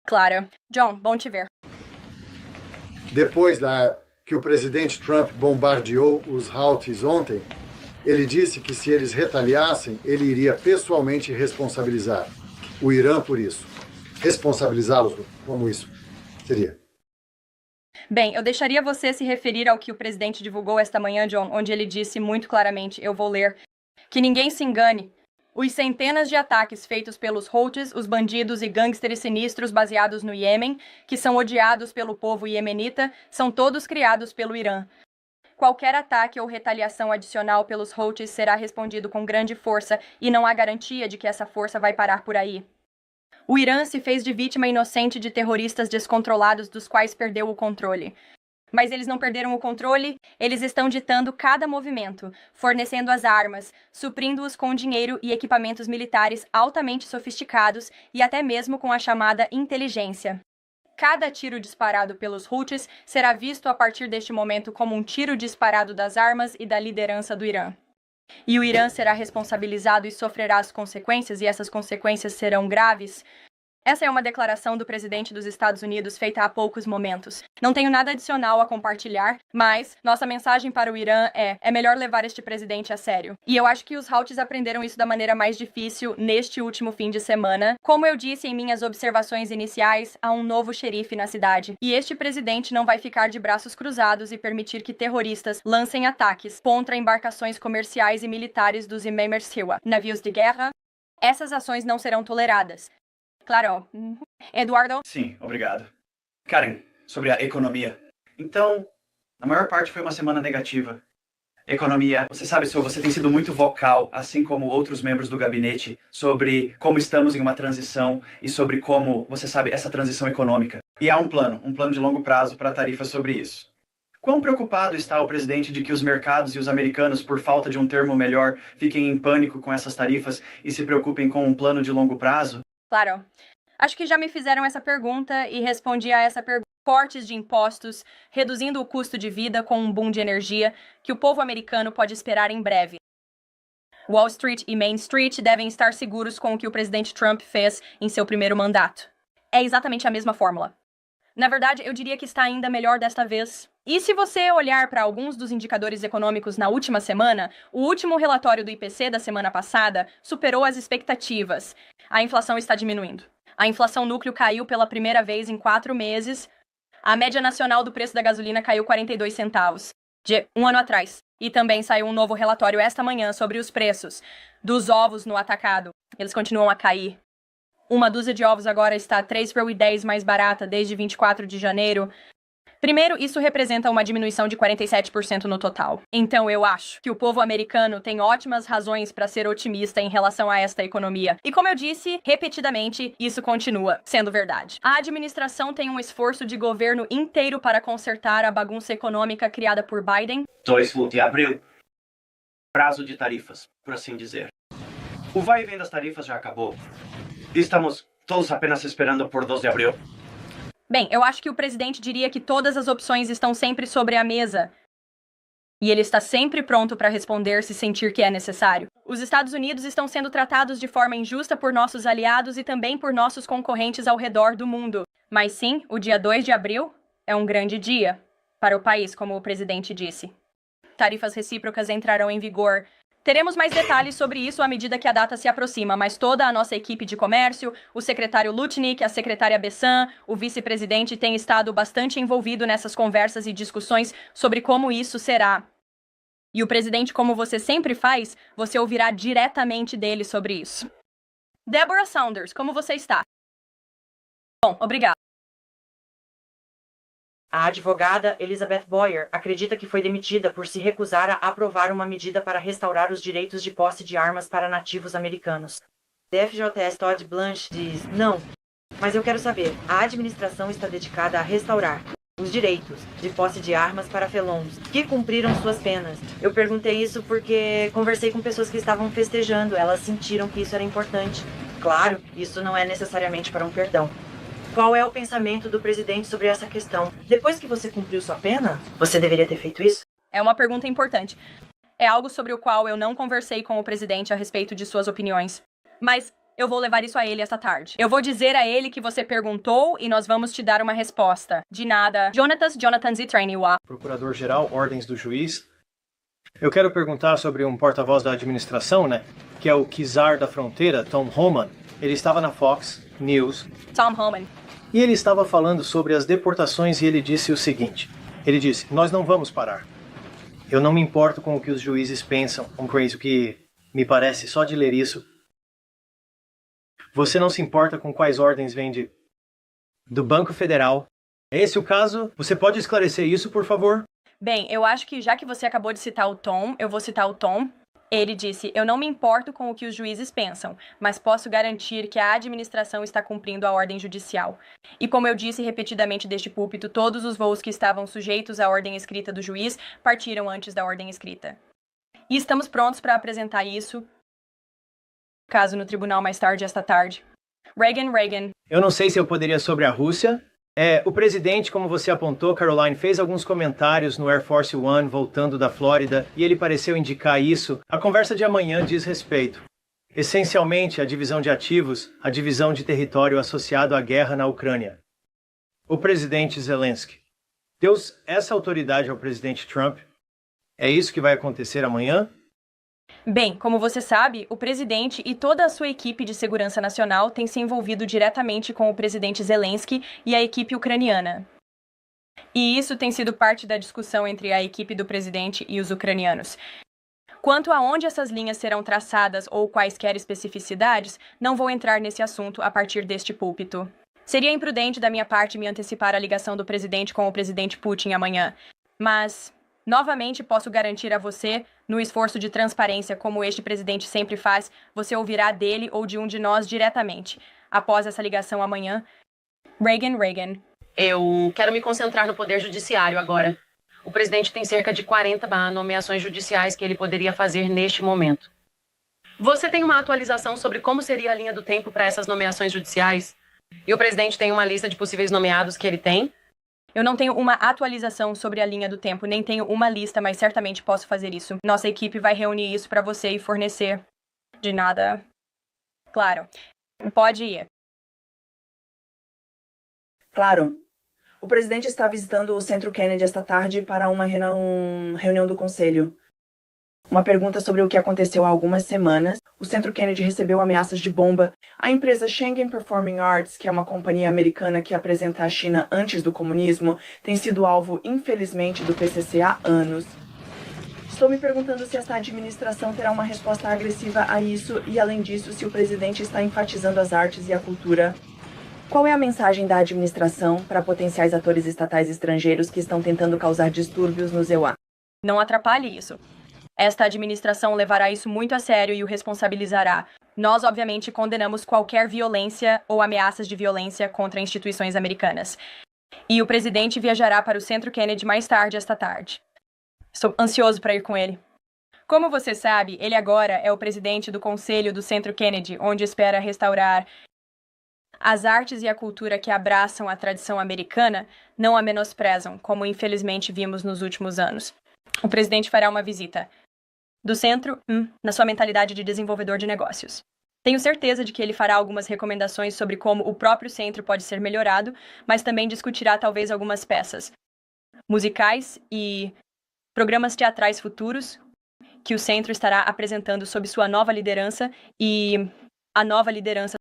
Claro. John, bom te ver. Depois que o presidente Trump bombardeou os Houthis ontem, ele disse que se eles retaliassem, ele iria pessoalmente responsabilizar o Irã por isso. Responsabilizá-los como isso seria. Bem, eu deixaria você se referir ao que o presidente divulgou esta manhã, John, onde ele disse muito claramente, eu vou ler, que ninguém se engane. Os centenas de ataques feitos pelos Houthis, os bandidos e gangsters sinistros baseados no Iêmen, que são odiados pelo povo iemenita, são todos criados pelo Irã. Qualquer ataque ou retaliação adicional pelos Houthis será respondido com grande força e não há garantia de que essa força vai parar por aí. O Irã se fez de vítima inocente de terroristas descontrolados dos quais perdeu o controle. Mas eles não perderam o controle, eles estão ditando cada movimento, fornecendo as armas, suprindo-os com dinheiro e equipamentos militares altamente sofisticados e até mesmo com a chamada inteligência. Cada tiro disparado pelos Houthis será visto a partir deste momento como um tiro disparado das armas e da liderança do Irã. E o Irã será responsabilizado e sofrerá as consequências, e essas consequências serão graves. Essa é uma declaração do presidente dos Estados Unidos feita há poucos momentos. Não tenho nada adicional a compartilhar, mas nossa mensagem para o Irã é melhor levar este presidente a sério. E eu acho que os Houthis aprenderam isso da maneira mais difícil neste último fim de semana. Como eu disse em minhas observações iniciais, há um novo xerife na cidade. E este presidente não vai ficar de braços cruzados e permitir que terroristas lancem ataques contra embarcações comerciais e militares dos Imam Siwa, navios de guerra. Essas ações não serão toleradas. Claro. Eduardo? Sim, obrigado. Karen, sobre a economia. Então, a maior parte foi uma semana negativa. Economia, você sabe, você tem sido muito vocal, assim como outros membros do gabinete, sobre como estamos em uma transição e sobre como, você sabe, essa transição econômica. E há um plano de longo prazo para tarifas sobre isso. Quão preocupado está o presidente de que os mercados e os americanos, por falta de um termo melhor, fiquem em pânico com essas tarifas e se preocupem com um plano de longo prazo? Claro. Acho que já me fizeram essa pergunta e respondi a essa pergunta. Cortes de impostos, reduzindo o custo de vida com um boom de energia que o povo americano pode esperar em breve. Wall Street e Main Street devem estar seguros com o que o presidente Trump fez em seu primeiro mandato. É exatamente a mesma fórmula. Na verdade, eu diria que está ainda melhor desta vez. E se você olhar para alguns dos indicadores econômicos na última semana, o último relatório do IPC da semana passada superou as expectativas. A inflação está diminuindo. A inflação núcleo caiu pela primeira vez em 4 meses. A média nacional do preço da gasolina caiu 42 centavos, de um ano atrás. E também saiu um novo relatório esta manhã sobre os preços dos ovos no atacado. Eles continuam a cair. Uma dúzia de ovos agora está 3,10 mais barata desde 24 de janeiro. Primeiro, isso representa uma diminuição de 47% no total. Então, eu acho que o povo americano tem ótimas razões para ser otimista em relação a esta economia. E como eu disse repetidamente, isso continua sendo verdade. A administração tem um esforço de governo inteiro para consertar a bagunça econômica criada por Biden. 2 de abril. Prazo de tarifas, por assim dizer. O vai e vem das tarifas já acabou. Estamos todos apenas esperando por 2 de abril. Bem, eu acho que o presidente diria que todas as opções estão sempre sobre a mesa. E ele está sempre pronto para responder se sentir que é necessário. Os Estados Unidos estão sendo tratados de forma injusta por nossos aliados e também por nossos concorrentes ao redor do mundo. Mas sim, o dia 2 de abril é um grande dia para o país, como o presidente disse. Tarifas recíprocas entrarão em vigor. Teremos mais detalhes sobre isso à medida que a data se aproxima, mas toda a nossa equipe de comércio, o secretário Lutnick, a secretária Bessan, o vice-presidente tem estado bastante envolvido nessas conversas e discussões sobre como isso será. E o presidente, como você sempre faz, você ouvirá diretamente dele sobre isso. Deborah Saunders, como você está? Bom, obrigada. A advogada Elizabeth Boyer acredita que foi demitida por se recusar a aprovar uma medida para restaurar os direitos de posse de armas para nativos americanos. DFJS Todd Blanche diz, não, mas eu quero saber, a administração está dedicada a restaurar os direitos de posse de armas para felons que cumpriram suas penas. Eu perguntei isso porque conversei com pessoas que estavam festejando, elas sentiram que isso era importante. Claro, isso não é necessariamente para um perdão. Qual é o pensamento do presidente sobre essa questão? Depois que você cumpriu sua pena, você deveria ter feito isso? É uma pergunta importante. É algo sobre o qual eu não conversei com o presidente a respeito de suas opiniões. Mas Eu vou levar isso a ele esta tarde. Eu vou dizer a ele que você perguntou e nós vamos te dar uma resposta. De nada. Jonathan Zitraniwa. Procurador-Geral, ordens do juiz. Eu quero perguntar sobre um porta-voz da administração, né? Que é o czar da fronteira, Tom Homan. Ele estava na Fox News. Tom Homan. E ele estava falando sobre as deportações e ele disse o seguinte. Ele disse, nós não vamos parar. Eu não me importo com o que os juízes pensam. Crazy, o que me parece só de ler isso. Você não se importa com quais ordens vêm do Banco Federal. É esse o caso? Você pode esclarecer isso, por favor? Bem, eu acho que já que você acabou de citar o Tom, eu vou citar o Tom. Ele disse, eu não me importo com o que os juízes pensam, mas posso garantir que a administração está cumprindo a ordem judicial. E como eu disse repetidamente deste púlpito, todos os voos que estavam sujeitos à ordem escrita do juiz partiram antes da ordem escrita. E estamos prontos para apresentar isso, caso no tribunal mais tarde esta tarde. Reagan. Eu não sei se eu poderia sobre a Rússia. O presidente, como você apontou, Caroline, fez alguns comentários no Air Force One voltando da Flórida e ele pareceu indicar isso. A conversa de amanhã diz respeito. Essencialmente, a divisão de ativos, a divisão de território associado à guerra na Ucrânia. O presidente Zelensky deu essa autoridade ao presidente Trump. É isso que vai acontecer amanhã? Bem, como você sabe, o presidente e toda a sua equipe de segurança nacional têm se envolvido diretamente com o presidente Zelensky e a equipe ucraniana. E isso tem sido parte da discussão entre a equipe do presidente e os ucranianos. Quanto a onde essas linhas serão traçadas ou quaisquer especificidades, não vou entrar nesse assunto a partir deste púlpito. Seria imprudente da minha parte me antecipar à ligação do presidente com o presidente Putin amanhã, mas novamente posso garantir a você, no esforço de transparência como este presidente sempre faz, você ouvirá dele ou de um de nós diretamente. Após essa ligação amanhã, Reagan. Eu quero me concentrar no poder judiciário agora. O presidente tem cerca de 40 nomeações judiciais que ele poderia fazer neste momento. Você tem uma atualização sobre como seria a linha do tempo para essas nomeações judiciais? E o presidente tem uma lista de possíveis nomeados que ele tem? Eu não tenho uma atualização sobre a linha do tempo, nem tenho uma lista, mas certamente posso fazer isso. Nossa equipe vai reunir isso para você e fornecer. De nada. Claro. Pode ir. Claro. O presidente está visitando o Centro Kennedy esta tarde para uma reunião do conselho. Uma pergunta sobre o que aconteceu há algumas semanas. O Centro Kennedy recebeu ameaças de bomba. A empresa Schengen Performing Arts, que é uma companhia americana que apresenta a China antes do comunismo, tem sido alvo, infelizmente, do PCC há anos. Estou me perguntando se esta administração terá uma resposta agressiva a isso e, além disso, se o presidente está enfatizando as artes e a cultura. Qual é a mensagem da administração para potenciais atores estatais estrangeiros que estão tentando causar distúrbios no EUA? Não atrapalhe isso. Esta administração levará isso muito a sério e o responsabilizará. Nós, obviamente, condenamos qualquer violência ou ameaças de violência contra instituições americanas. E o presidente viajará para o Centro Kennedy mais tarde esta tarde. Estou ansioso para ir com ele. Como você sabe, ele agora é o presidente do Conselho do Centro Kennedy, onde espera restaurar as artes e a cultura que abraçam a tradição americana, não a menosprezam, como infelizmente vimos nos últimos anos. O presidente fará uma visita do centro, na sua mentalidade de desenvolvedor de negócios. Tenho certeza de que ele fará algumas recomendações sobre como o próprio centro pode ser melhorado, mas também discutirá talvez algumas peças musicais e programas teatrais futuros que o centro estará apresentando sob sua nova liderança e a nova liderança